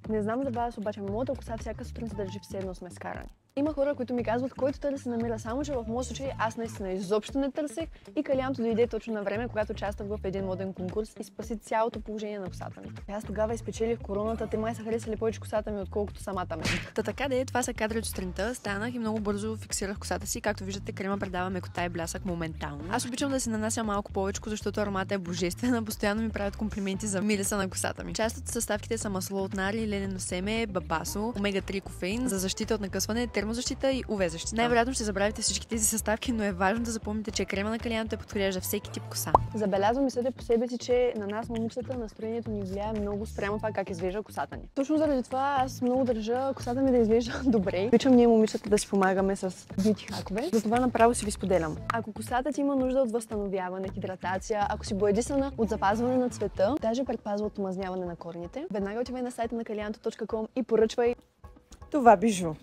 Не знам за вас, обаче моята коса всяка сутрин се държи все едно сме скарани. Има хора, които ми казват, който търси намира, само че в моят случай аз наистина изобщо не търсех и калянто дойде точно на време, когато участвах в един моден конкурс и спаси цялото положение на косата ми. Аз тогава изпечелих короната, те май са харесали повече косата ми, отколкото самата мен. Та така де, това са кадри от сутринта, станах и много бързо фиксирах косата си, както виждате, крема предава мекота и блясък моментално. Аз обичам да си нанася малко повече, защото аромата е божествена, постоянно ми правят комплименти за мириса на косата ми. Част от съставките са масло от нари, ленено семе, бабасо, омега-3 кофеин за защита от накъсване, термозащита и UV защита. Най-вероятно ще забравите всички тези съставки, но е важно да запомните, че крема на калянто е подходящ за всеки тип коса. Забелязвам и съдя по себе си, че на нас, момичетата, настроението ни влияе много спрямо това как изглежда косата ни. Точно заради това аз много държа косата ми да изглежда добре. Обичам ние момичетата да си помагаме с бюти хакове. Затова направо си ви споделям. Ако косата ти има нужда от възстановяване, хидратация, ако си боядисана от запазване на цвета, даже предпазва от омазняване на корените, веднага отивай на сайта на kalyanto.com и поръчвай Това бижу.